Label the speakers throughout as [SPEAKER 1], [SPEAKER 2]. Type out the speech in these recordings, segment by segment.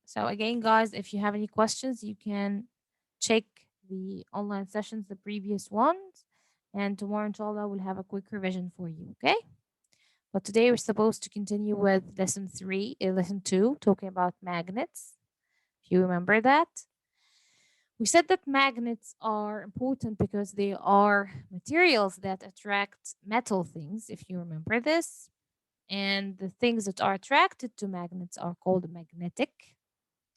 [SPEAKER 1] So again, guys, if you have any questions, you can check the online sessions, the previous ones. And tomorrow, inshallah, we'll have a quick revision for you, okay? But today we're supposed to continue with lesson 2, talking about magnets. If you remember that. We said that magnets are important because they are materials that attract metal things, if you remember this. And the things that are attracted to magnets are called magnetic.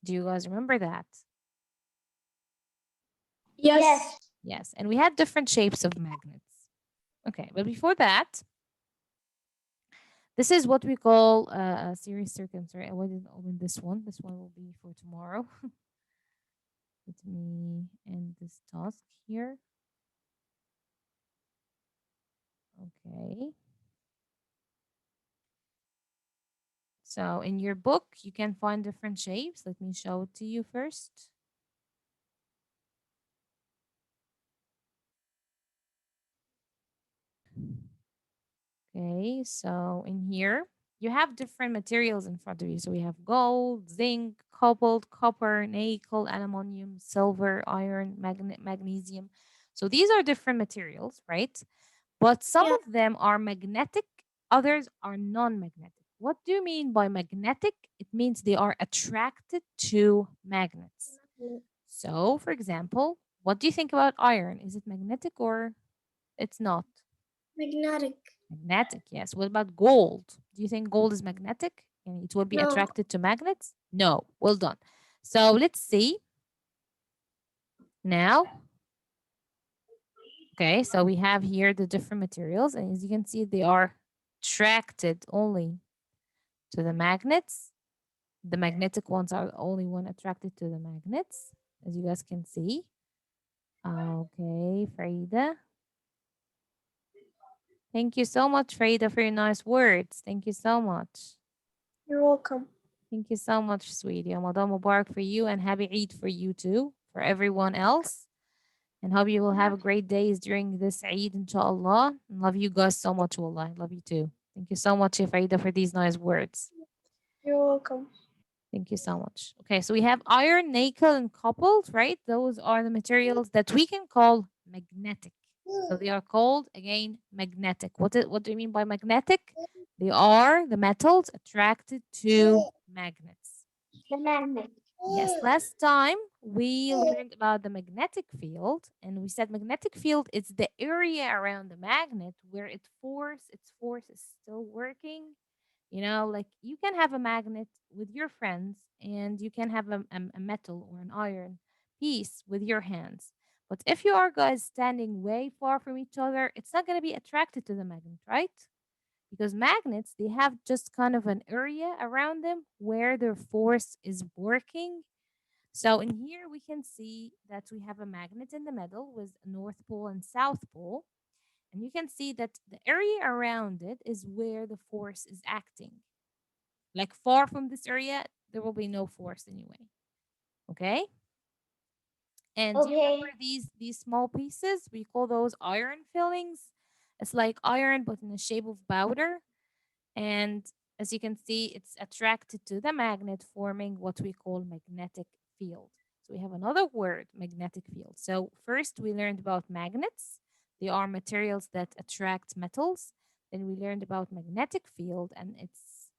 [SPEAKER 1] Do you guys remember that?
[SPEAKER 2] Yes.
[SPEAKER 1] Yes. And we had different shapes of magnets. Okay. But before that, this is what we call a series circuit. Sorry, I didn't open this one. This one will be for tomorrow. Let me end this task here. Okay. So in your book, you can find different shapes. Let me show it to you first. Okay, so in here, you have different materials in front of you. So we have gold, zinc, cobalt, copper, nickel, aluminum, silver, iron, magnesium. So these are different materials, right? But some
[SPEAKER 2] Yeah.
[SPEAKER 1] of them are magnetic, others are non-magnetic. What do you mean by magnetic? It means they are attracted to magnets. So, for example, what do you think about iron? Is it magnetic or it's not?
[SPEAKER 2] Magnetic.
[SPEAKER 1] Magnetic, yes. What about gold? Do you think gold is magnetic and it will be
[SPEAKER 2] No.
[SPEAKER 1] attracted to magnets? No. Well done. So let's see now. Okay, so we have here the different materials, and as you can see, they are attracted only to the magnets. The magnetic ones are the only one attracted to the magnets, as you guys can see. Okay, Farida. Thank you so much, Farida, for your nice words. Thank you so much.
[SPEAKER 2] You're welcome.
[SPEAKER 1] Thank you so much, sweetie. Ramadan Mubarak for you and happy Eid for you too, for everyone else. And hope you will have a great days during this Eid, inshallah. And love you guys so much, wallah. Love you too. Thank you so much, Farida, for these nice words.
[SPEAKER 2] You're welcome.
[SPEAKER 1] Thank you so much. Okay, so we have iron, nickel, and cobalt, right? Those are the materials that we can call magnetic. So they are called again magnetic. What do you mean by magnetic? They are the metals attracted to magnets.
[SPEAKER 2] The magnet.
[SPEAKER 1] Yes, last time we learned about the magnetic field, and we said magnetic field is the area around the magnet where its force is still working. You know, like you can have a magnet with your friends, and you can have a metal or an iron piece with your hands. But if you are guys standing way far from each other, it's not going to be attracted to the magnet, right? Because magnets, they have just kind of an area around them where their force is working. So in here we can see that we have a magnet in the middle with North Pole and South Pole. And you can see that the area around it is where the force is acting. Like far from this area, there will be no force anyway. Okay? And do you remember
[SPEAKER 2] Okay.
[SPEAKER 1] these small pieces? We call those iron fillings. It's like iron but in the shape of powder. And as you can see, it's attracted to the magnet, forming what we call magnetic field. So we have another word, magnetic field. So first we learned about magnets. They are materials that attract metals. Then we learned about magnetic field, and it's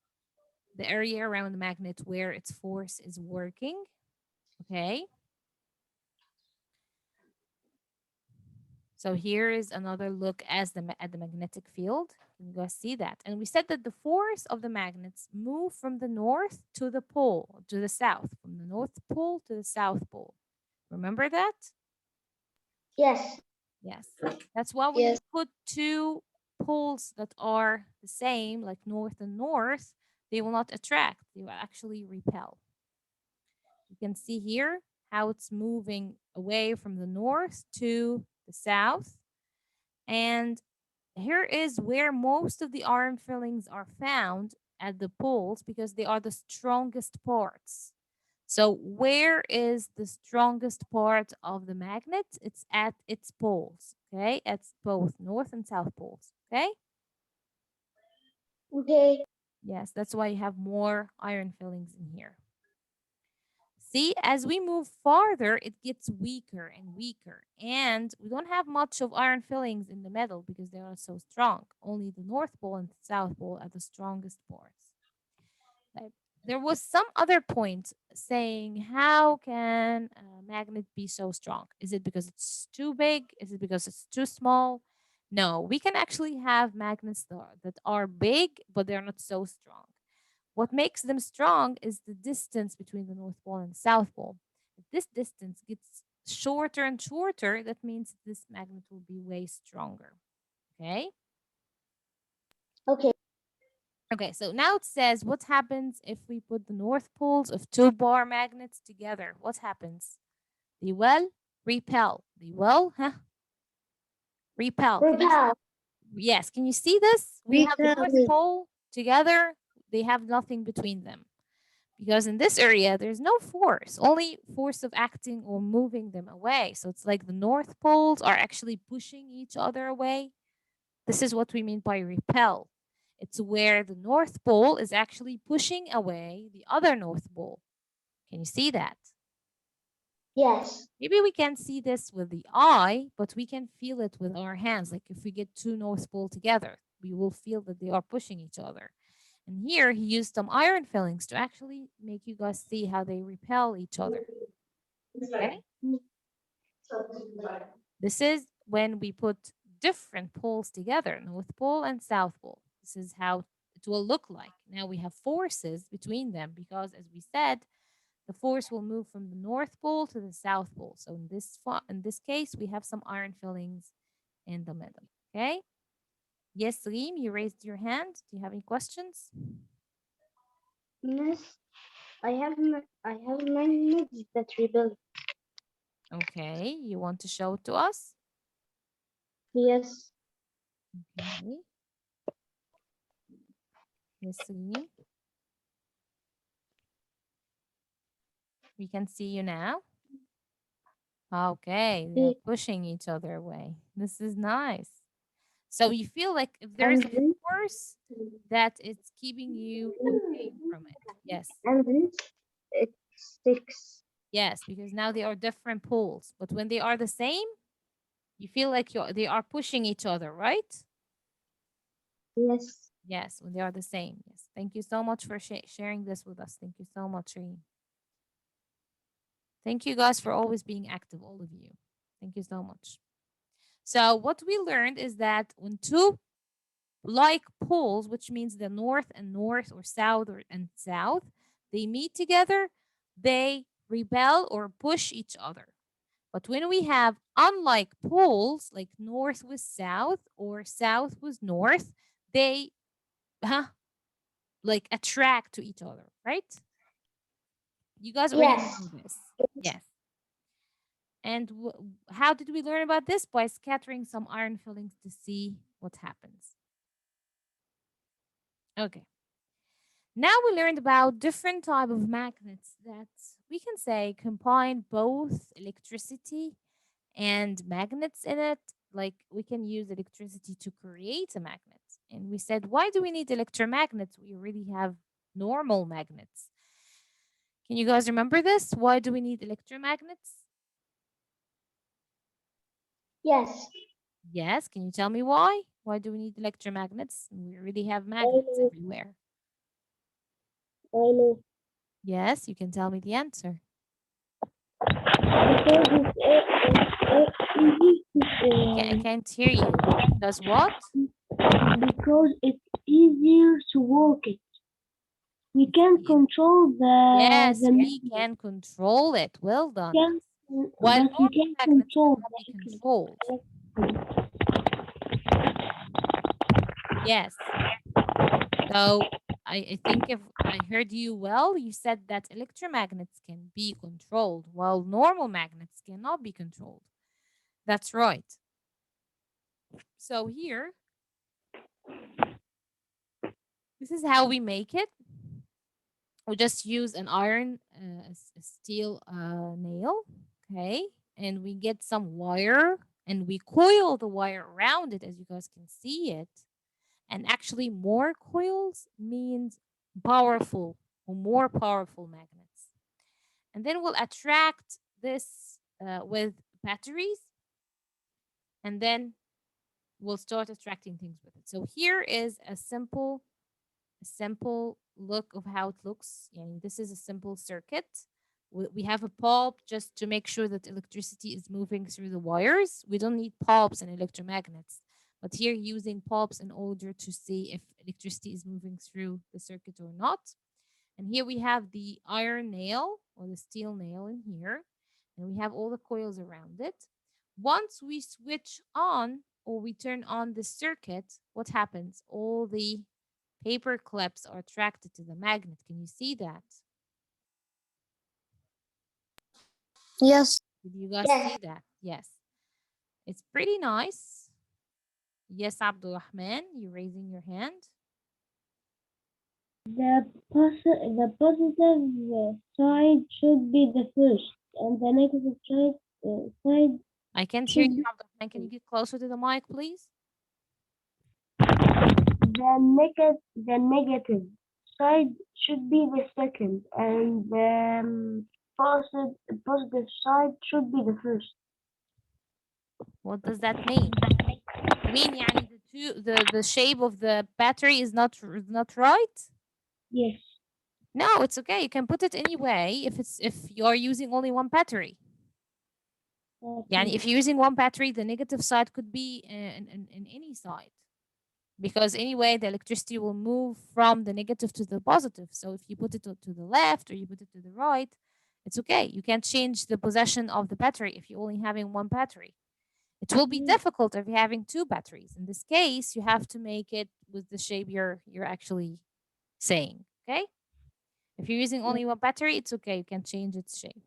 [SPEAKER 1] the area around the magnet where its force is working. Okay. So here is another look at the magnetic field. You guys see that. And we said that the force of the magnets move from the north to the pole, to the south, from the north pole to the south pole. Remember that?
[SPEAKER 2] Yes.
[SPEAKER 1] Yes. That's why when
[SPEAKER 2] Yes.
[SPEAKER 1] you put two poles that are the same, like north and north, they will not attract, they will actually repel. You can see here how it's moving away from the north to the south. And here is where most of the iron fillings are found at the poles because they are the strongest parts. So, where is the strongest part of the magnet? It's at its poles, okay? At both north and south poles, okay?
[SPEAKER 2] Okay.
[SPEAKER 1] Yes, that's why you have more iron fillings in here. See, as we move farther, it gets weaker and weaker. And we don't have much of iron fillings in the middle because they are so strong. Only the North Pole and the South Pole are the strongest parts. Like, there was some other point saying, how can a magnet be so strong? Is it because it's too big? Is it because it's too small? No, we can actually have magnets that are big, but they're not so strong. What makes them strong is the distance between the North Pole and the South Pole. If this distance gets shorter and shorter, that means this magnet will be way stronger. Okay?
[SPEAKER 2] Okay.
[SPEAKER 1] Okay, so now it says what happens if we put the north poles of two bar magnets together? What happens? They will repel. They will, repel. Can you
[SPEAKER 2] Repel.
[SPEAKER 1] yes, can you see this? We have the north
[SPEAKER 2] Repel.
[SPEAKER 1] pole together. They have nothing between them. Because in this area there's no force, only force of acting or moving them away. So it's like the north poles are actually pushing each other away. This is what we mean by repel. It's where the North Pole is actually pushing away the other North Pole. Can you see that?
[SPEAKER 2] Yes.
[SPEAKER 1] Maybe we can't see this with the eye, but we can feel it with our hands. Like if we get two North Pole together, we will feel that they are pushing each other. And here he used some iron fillings to actually make you guys see how they repel each other. Okay? This is when we put different poles together, North Pole and South Pole. This is how it will look like. Now we have forces between them because, as we said, the force will move from the North Pole to the South Pole. So in this case, we have some iron fillings in the middle. Okay. Yes, Reem, you raised your hand. Do you have any questions?
[SPEAKER 2] Yes. I have magnets that rebel.
[SPEAKER 1] Okay. You want to show it to us?
[SPEAKER 2] Yes.
[SPEAKER 1] Okay. Yes, Reem. We can see you now. Okay, they are
[SPEAKER 2] See,
[SPEAKER 1] pushing each other away. This is nice. So you feel like if there is
[SPEAKER 2] and
[SPEAKER 1] a
[SPEAKER 2] this,
[SPEAKER 1] force that it's keeping you away from it. Yes.
[SPEAKER 2] and this, it sticks.
[SPEAKER 1] Yes, because now they are different poles. But when they are the same, you feel like they are pushing each other, right?
[SPEAKER 2] Yes.
[SPEAKER 1] Yes, when they are the same. Yes. Thank you so much for sharing this with us. Thank you so much, Reem. Thank you guys for always being active, all of you. Thank you so much. So what we learned is that when two like poles, which means the north and north or south and south, they meet together, they repel or push each other. But when we have unlike poles, like north with south or south with north, they like attract to each other, right? You guys already
[SPEAKER 2] Yes.
[SPEAKER 1] know this. Yes. And how did we learn about this? By scattering some iron fillings to see what happens. Okay. Now we learned about different type of magnets that we can say combine both electricity and magnets in it. Like we can use electricity to create a magnet. And we said, why do we need electromagnets? We already have normal magnets. Can you guys remember this? Why do we need electromagnets?
[SPEAKER 2] Yes.
[SPEAKER 1] Yes. Can you tell me why? Why do we need electromagnets? We already have
[SPEAKER 2] I
[SPEAKER 1] magnets
[SPEAKER 2] know.
[SPEAKER 1] everywhere.
[SPEAKER 2] I know.
[SPEAKER 1] Yes, you can tell me the answer.
[SPEAKER 2] Because it's easy
[SPEAKER 1] I can't hear you. Because what?
[SPEAKER 2] because it's easier to work it. We
[SPEAKER 1] It's
[SPEAKER 2] can
[SPEAKER 1] easy.
[SPEAKER 2] control
[SPEAKER 1] Yes,
[SPEAKER 2] the
[SPEAKER 1] we
[SPEAKER 2] magnet.
[SPEAKER 1] can control it. Well done.
[SPEAKER 2] Can,
[SPEAKER 1] While
[SPEAKER 2] but we
[SPEAKER 1] normal
[SPEAKER 2] can
[SPEAKER 1] magnets
[SPEAKER 2] control
[SPEAKER 1] cannot be
[SPEAKER 2] the
[SPEAKER 1] controlled. Yes. So I think if I heard you well, you said that electromagnets can be controlled while normal magnets cannot be controlled. That's right. So here, this is how we make it. We just use an iron, steel nail, okay? And we get some wire and we coil the wire around it as you guys can see it. And actually, more coils means powerful or more powerful magnets. and then we'll attract this with batteries, and then we'll start attracting things with it. So here is a simple look of how it looks. And this is a simple circuit. We have a bulb just to make sure that electricity is moving through the wires. We don't need bulbs and electromagnets, but here using bulbs in order to see if electricity is moving through the circuit or not. And here we have the iron nail or the steel nail in here, and we have all the coils around it. Once we switch on or we turn on the circuit, what happens? All the paper clips are attracted to the magnet. Can you see that?
[SPEAKER 3] Yes.
[SPEAKER 1] Did you guys
[SPEAKER 2] Yes.
[SPEAKER 1] see that? Yes. It's pretty nice. Yes, Abdulrahman, you're raising your hand.
[SPEAKER 2] The positive side should be the first, and the negative side
[SPEAKER 1] I can't hear you,
[SPEAKER 2] should be
[SPEAKER 1] Abdulrahman. Can you get closer to the mic, please?
[SPEAKER 2] the negative side should be the second, and the positive side should be the first.
[SPEAKER 1] What does that mean? You mean يعني the shape of the battery is not right?
[SPEAKER 2] Yes.
[SPEAKER 1] No, it's okay. You can put it anyway if you're using only one battery. يعني
[SPEAKER 2] Okay.
[SPEAKER 1] if you're using one battery, the negative side could be in any side. Because anyway, the electricity will move from the negative to the positive. So if you put it to the left or you put it to the right, it's okay. You can't change the position of the battery if you're only having one battery. It will be
[SPEAKER 2] Mhm.
[SPEAKER 1] difficult if you're having two batteries. In this case, you have to make it with the shape you're actually saying. Okay. If you're using only one battery, it's okay. You can change its shape.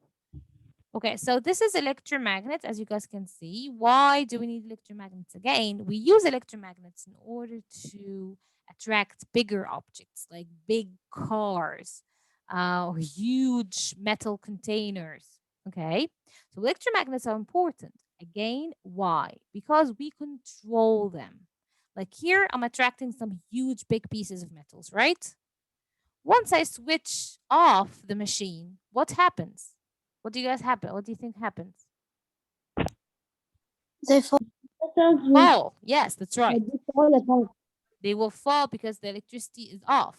[SPEAKER 1] Okay, so this is electromagnets, as you guys can see. Why do we need electromagnets again? We use electromagnets in order to attract bigger objects like big cars, or huge metal containers. Okay, so electromagnets are important. Again, why? Because we control them. Like here, I'm attracting some huge big pieces of metals, right? Once I switch off the machine, what happens? What do you guys happen? What do you think happens?
[SPEAKER 3] They fall.
[SPEAKER 2] Metals will
[SPEAKER 1] Fall. Yes, that's right.
[SPEAKER 2] fall apart.
[SPEAKER 1] They will fall because the electricity is off.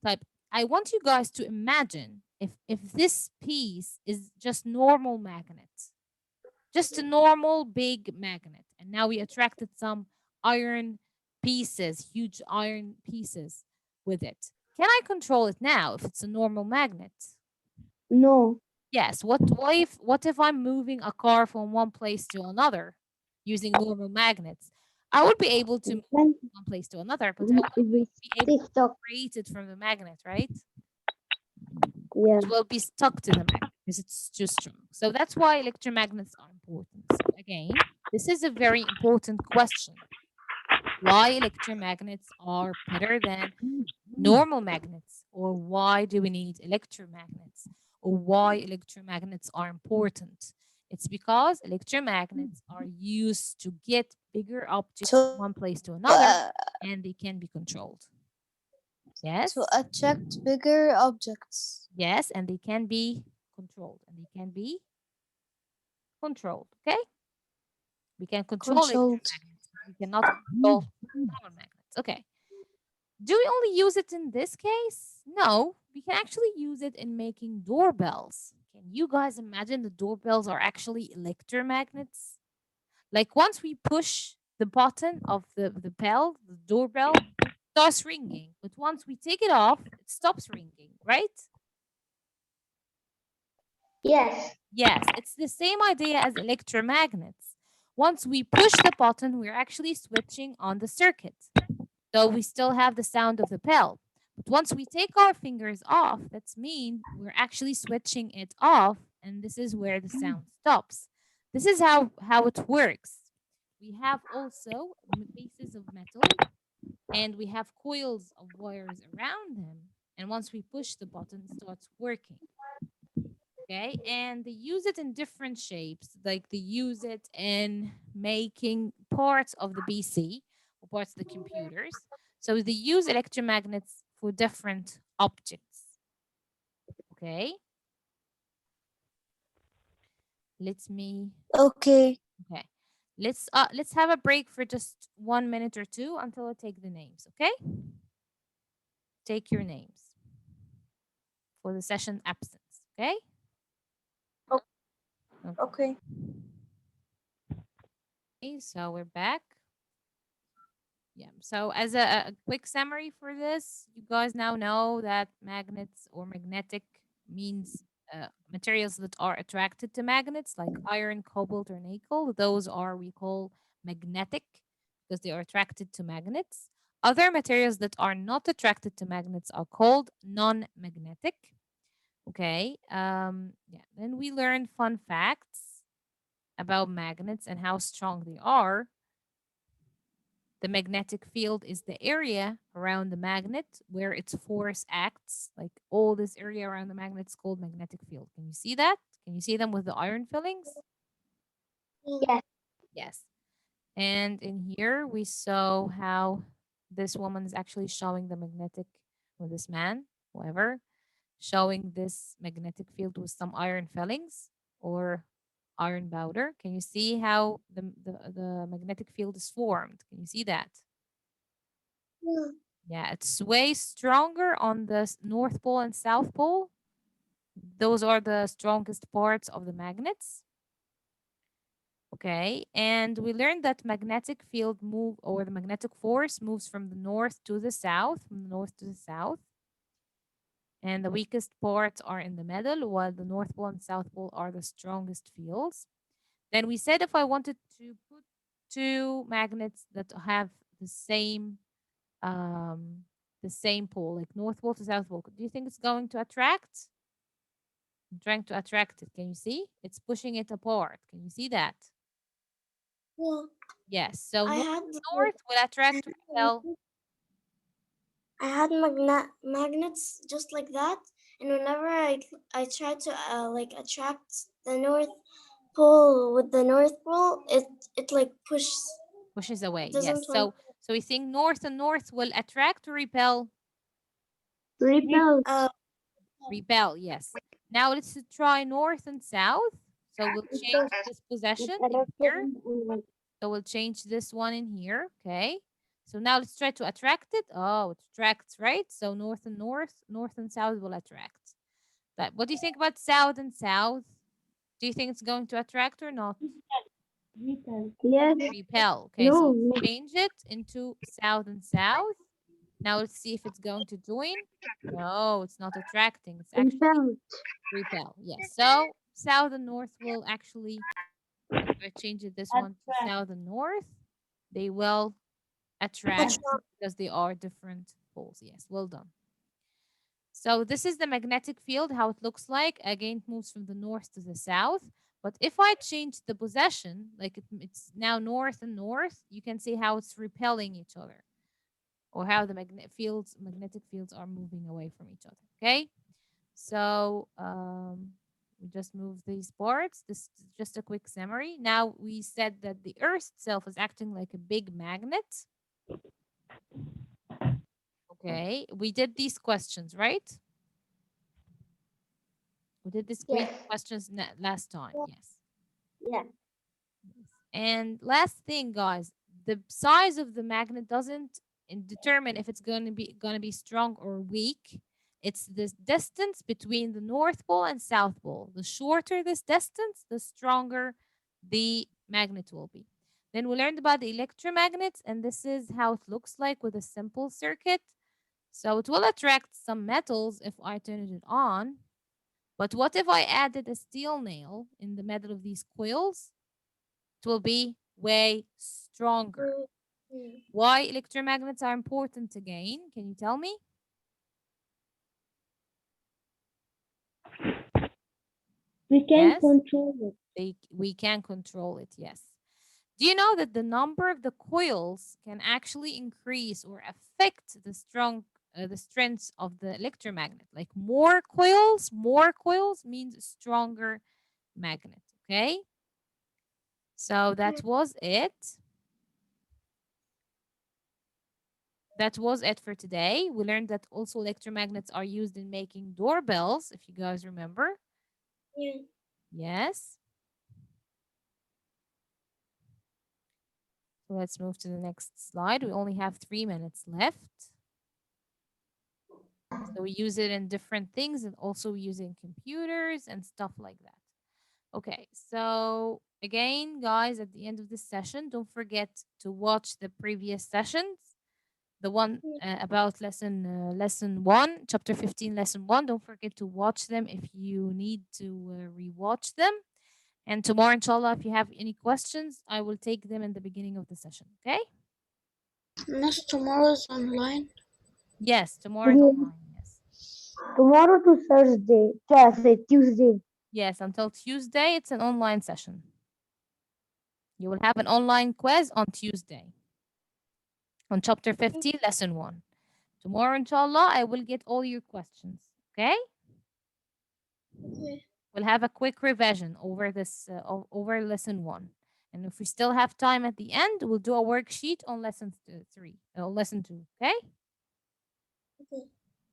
[SPEAKER 1] Type. I want you guys to imagine if this piece is just normal magnet, just a normal big magnet, and now we attracted some iron pieces, huge iron pieces with it. Can I control it now if it's a normal magnet?
[SPEAKER 2] No.
[SPEAKER 1] Yes. What if I'm moving a car from one place to another using normal magnets? I would be able to
[SPEAKER 2] We
[SPEAKER 1] move it
[SPEAKER 2] can't.
[SPEAKER 1] from one place to another, but I
[SPEAKER 2] If
[SPEAKER 1] won't
[SPEAKER 2] we
[SPEAKER 1] be able
[SPEAKER 2] stay
[SPEAKER 1] to
[SPEAKER 2] stuck.
[SPEAKER 1] separate it from the magnet, right?
[SPEAKER 2] Yeah.
[SPEAKER 1] It will be stuck to the magnet because it's too strong. So that's why electromagnets are important. So again, this is a very important question. Why electromagnets are better than normal magnets, or why do we need electromagnets, or why electromagnets are important? It's because electromagnets are used to get bigger objects
[SPEAKER 3] To
[SPEAKER 1] from one place to another, and they can be controlled.
[SPEAKER 3] to
[SPEAKER 1] Yes,
[SPEAKER 3] attract bigger objects.
[SPEAKER 1] yes, and they can be controlled, and they can be controlled. Okay, we can control
[SPEAKER 3] Controlled.
[SPEAKER 1] electromagnets, but we cannot control normal magnets. Okay. Do we only use it in this case? No, we can actually use it in making doorbells. Can you guys imagine the doorbells are actually electromagnets? Like once we push the button of the bell, the doorbell starts ringing. But once we take it off, it stops ringing, right?
[SPEAKER 2] Yes.
[SPEAKER 1] Yes, it's the same idea as electromagnets. Once we push the button, we're actually switching on the circuit. So we still have the sound of the bell. But once we take our fingers off, that's mean we're actually switching it off, and this is where the sound stops. This is how it works. We have also pieces of metal, and we have coils of wires around them. And once we push the button, it starts working. Okay, and they use it in different shapes. Like they use it in making parts of the PC or parts of the computers. So they use electromagnets for different objects. Okay, Let me
[SPEAKER 3] Okay.
[SPEAKER 1] okay. Let's have a break for just 1 minute or two until I take the names, okay? Take your names for the session absence, okay?
[SPEAKER 3] O-
[SPEAKER 1] Okay.
[SPEAKER 3] Okay.
[SPEAKER 1] Okay, so we're back. Yeah. So as a quick summary for this, you guys now know that magnets or magnetic means materials that are attracted to magnets, like iron, cobalt, or nickel. Those are we call magnetic because they are attracted to magnets. Other materials that are not attracted to magnets are called non-magnetic. Okay. Yeah. Then we learn fun facts about magnets and how strong they are. The magnetic field is the area around the magnet where its force acts. Like all this area around the magnet is called magnetic field. Can you see that? Can you see them with the iron fillings?
[SPEAKER 2] Yes.
[SPEAKER 1] Yes. And in here we saw how this woman is actually showing the magnetic, or this man, whoever, showing this magnetic field with some iron fillings or iron powder. Can you see how the magnetic field is formed? Can you see that?
[SPEAKER 3] Yeah.
[SPEAKER 1] Yeah, it's way stronger on the North Pole and South Pole. Those are the strongest parts of the magnets. Okay, and we learned that magnetic field move or the magnetic force moves from the north to the south, from the north to the south. And the weakest parts are in the middle, while the North Pole and South Pole are the strongest fields. Then we said if I wanted to put two magnets that have the same um, the same pole, like North Pole to South Pole. Do you think it's going to attract? I'm trying to attract it. Can you see? It's pushing it apart. Can you see that?
[SPEAKER 3] Yeah.
[SPEAKER 1] Yes. So
[SPEAKER 3] I
[SPEAKER 1] North
[SPEAKER 3] had
[SPEAKER 1] North will attract or repel.
[SPEAKER 3] I had magnets just like that, and whenever I tried to like attract the North Pole with the North Pole, it like pushes.
[SPEAKER 1] Pushes away.
[SPEAKER 3] It
[SPEAKER 1] Yes.
[SPEAKER 3] doesn't want.
[SPEAKER 1] So we think North and North will attract or repel?
[SPEAKER 2] Repel.
[SPEAKER 1] Repel. Yes. Now let's try North and South. So we'll change this
[SPEAKER 2] With
[SPEAKER 1] possession
[SPEAKER 2] a
[SPEAKER 1] in
[SPEAKER 2] red
[SPEAKER 1] here.
[SPEAKER 2] ribbon and white.
[SPEAKER 1] So we'll change this one in here. Okay. So now let's try to attract it. Oh, it attracts, right? So north and north, north and south will attract. But what do you think about south and south? Do you think it's going to attract or not?
[SPEAKER 2] Repel. Yes.
[SPEAKER 1] Repel. Okay, so
[SPEAKER 2] No.
[SPEAKER 1] let's
[SPEAKER 2] No.
[SPEAKER 1] change it into south and south. Now let's see if it's going to join. No, it's not attracting. It's actually
[SPEAKER 2] Repel.
[SPEAKER 1] repel. Yes. So south and north will actually, if I change it this one to
[SPEAKER 2] Attract.
[SPEAKER 1] south and north, they will attract because they are different poles. Yes, well done. So this is the magnetic field, how it looks like. Again, it moves from the north to the south. But if I change the possession, like it's now north and north, you can see how it's repelling each other or how the magnetic fields are moving away from each other. Okay. So we just move these parts. This is just a quick summary. Now we said that the Earth itself is acting like a big magnet. Okay, we did these questions, right? We did these
[SPEAKER 2] Yes.
[SPEAKER 1] questions last time. Yes.
[SPEAKER 2] Yes.
[SPEAKER 1] Yes. And last thing, guys, the size of the magnet doesn't determine if it's going to be strong or weak. It's this distance between the North Pole and South Pole. The shorter this distance, the stronger the magnet will be. Then we learned about the electromagnets, and this is how it looks like with a simple circuit. So it will attract some metals if I turn it on. But what if I added a steel nail in the middle of these coils? It will be way stronger. Why electromagnets are important again? Can you tell me?
[SPEAKER 2] We can
[SPEAKER 1] Yes,
[SPEAKER 2] control it.
[SPEAKER 1] we can control it. Yes. Do you know that the number of the coils can actually increase or affect the strength of the electromagnet? Like more coils means stronger magnet. Okay. So that was it. That was it for today. We learned that also electromagnets are used in making doorbells, if you guys remember.
[SPEAKER 3] Yeah.
[SPEAKER 1] Yes. Let's move to the next slide. We only have 3 minutes left. So we use it in different things and also we use it in computers and stuff like that. Okay, so again, guys, at the end of this session, don't forget to watch the previous sessions. The one about lesson 1, chapter 15, lesson 1. Don't forget to watch them if you need to rewatch them. And tomorrow, inshallah, if you have any questions, I will take them in the beginning of the session. Okay?
[SPEAKER 4] Miss, tomorrow's online.
[SPEAKER 1] Yes, tomorrow is online. Yes.
[SPEAKER 2] Tomorrow to Thursday. Say Tuesday.
[SPEAKER 1] Yes, until Tuesday, it's an online session. You will have an online quiz on Tuesday on chapter 15, lesson 1. Tomorrow, inshallah, I will get all your questions. Okay?
[SPEAKER 3] Okay.
[SPEAKER 1] We'll have a quick revision over this over lesson 1. And if we still have time at the end, we'll do a worksheet on lesson 3, lesson 2. Okay?
[SPEAKER 3] Okay.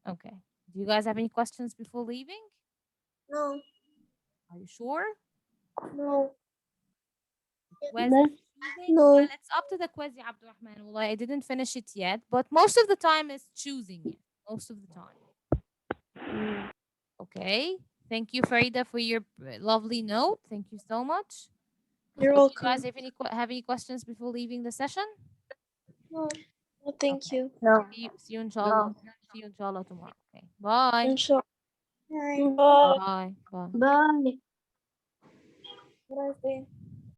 [SPEAKER 1] Okay. Do you guys have any questions before leaving?
[SPEAKER 3] No.
[SPEAKER 1] Are you sure?
[SPEAKER 3] No.
[SPEAKER 1] The quiz is
[SPEAKER 2] Miss,
[SPEAKER 1] choosing?
[SPEAKER 3] No.
[SPEAKER 1] Well, it's up to the quiz, ya Abdurrahman. Well, I didn't finish it yet, but most of the time it's choosing it. Most of the time. Okay. Thank you, Farida, for your lovely note. Thank you so much.
[SPEAKER 4] You're
[SPEAKER 1] So, do you guys
[SPEAKER 4] welcome.
[SPEAKER 1] have any questions before leaving the session?
[SPEAKER 3] No.
[SPEAKER 4] Well, thank
[SPEAKER 1] Okay.
[SPEAKER 4] you.
[SPEAKER 2] no.
[SPEAKER 1] See you inshallah. See you inshallah tomorrow. Okay. Bye.
[SPEAKER 4] Inshallah. Alright.
[SPEAKER 2] Bye.
[SPEAKER 1] Bye. Bye.
[SPEAKER 2] Bye.
[SPEAKER 4] Have a nice day.